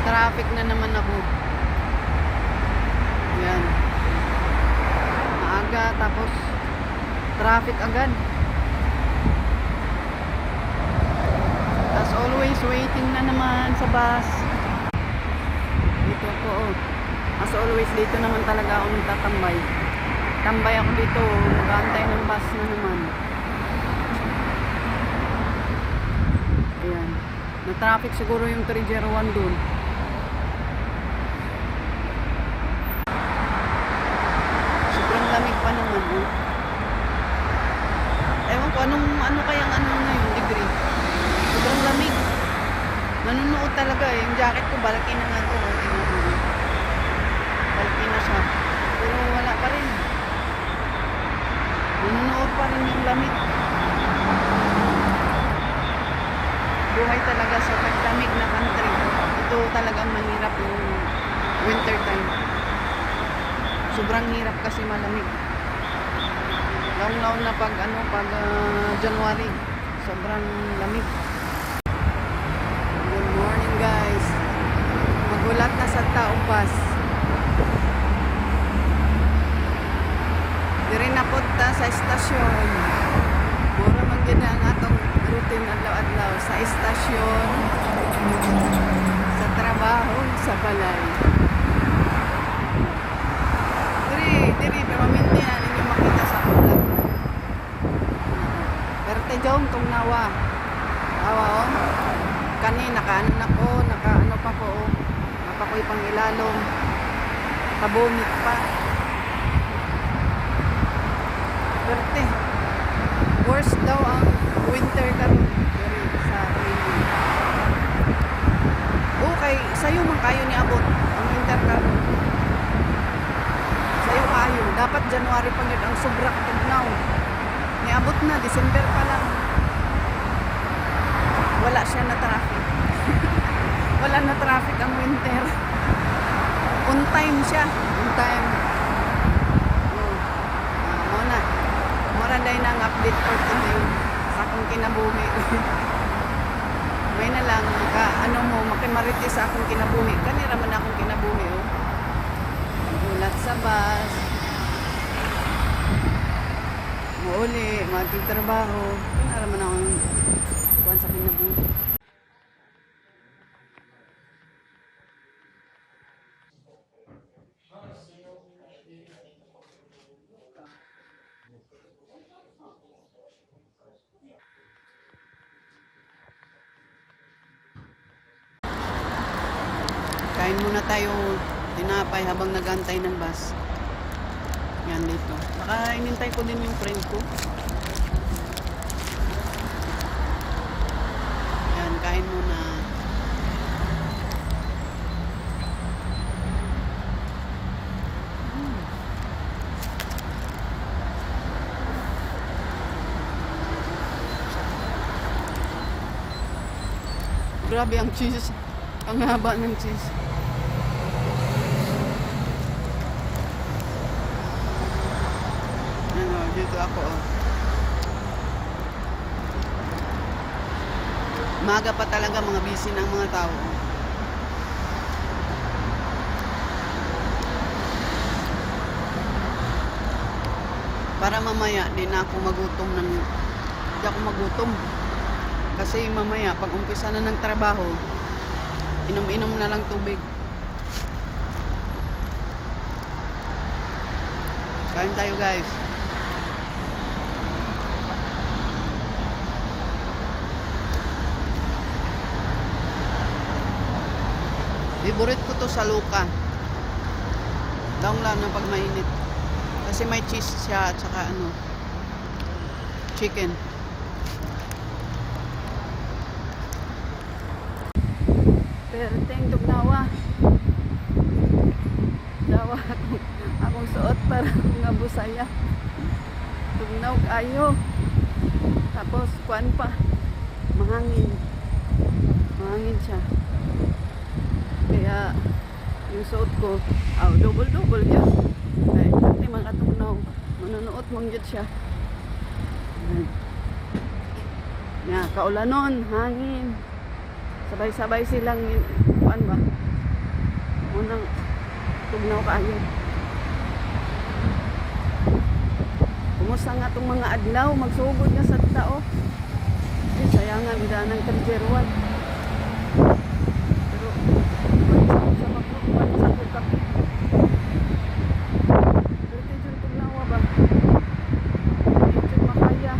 Traffic na naman ako. Yan. Maaga tapos traffic agad. As always, waiting na naman sa bus. Dito ako, oh. As always, dito naman talaga ako nagtatambay. Tambay ako dito, mag-aantay ng bus na naman. Ayan. Na-traffic siguro yung 301 dun. Sobrang lamig pa naman, oh. Ewan ko, ano kayang ngayon, degree? Sobrang lamig. Nanunuot talaga eh. Yung jacket ko, balaki na nga ito. Balaki na siya. Pero wala pa rin. Nanunuot pa rin yung lamig. Buhay talaga sa paglamig na country. Ito talagang mahirap yung winter time. Sobrang hirap kasi malamig. Laon-laon na pag January. Sobrang lamig. Good morning guys. Magulat na sa Taubas. Diri na punta sa estasyon. Mura man gid ang atong routine adlaw-adlaw sa estasyon, sa trabaho, sa balay. Diri permanente na ninyo makita sa vlog. Pero tejong tong nawa. Awa oh. Kani nakaano pa ko oh. Napakoy pang ilalom. Kabumit pa. Berte. Worst daw ang winter karon sa Raymond. Okay, sayo man kayo ni abot ang winter karon. Sayo kayo, dapat January pa gyud ang sobra katugnaw. Niabot na December pa lang. Wala siya na traffic. Wala na traffic ang winter. On time siya, on time. Muna. Mura day na ang update for today sa akong kinabuhi. May na lang makimarites sa akong kinabuhi. Kanira man akong kinabuhi oh. Ulat sa bus. Muuli, magtitrabaho. Kanira man akong kuwan sa kinabuhi. Kain muna tayo tinapay habang nagantay ng bus. Yan dito. Baka inintay ko din yung friend ko. Yan, kain muna. Grabe ang cheese. Ang haba ng cheese. Dito ako oh. Maga pa talaga, mga busy ng mga tao. Para mamaya din ako magutom hindi ako magutom. Kasi mamaya pag umpisa na ng trabaho, inom-inom na lang tubig. Kain tayo guys. Favorite ko to sa luka. Daong lang na pag mainit. Kasi may cheese siya at saka chicken. Pero tengtok nawa. Dawa akong suot para nga busaya. Tugnaw kayo. Tapos kuan pa. Mahangin. Mahangin siya. Kaya yung suot ko, double-double niya. Kaya hindi makatugnaw. Manunuot mong jud siya. Nga, kaulanon, hangin. Sabay-sabay silang, kuan ba? Unang tugnaw kayo. Kumusta nga itong mga adlaw? Magsugod nga sa tao. Sayangan, danang karjerwan. Pero, sa magpupuan sa kukap. Pero ito yung tugnawa ba? Ito yung makaya.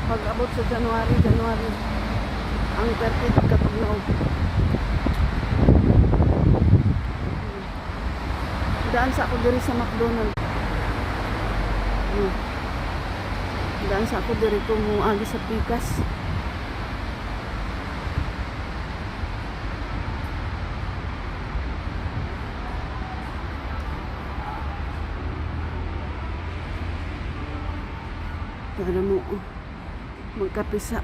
Pag-abot sa January ang perfect katugnaw. Daan sa ako diri sa McDonald's. Daan sa ako diri kung agi sa Pikas. Para mo magkapisa.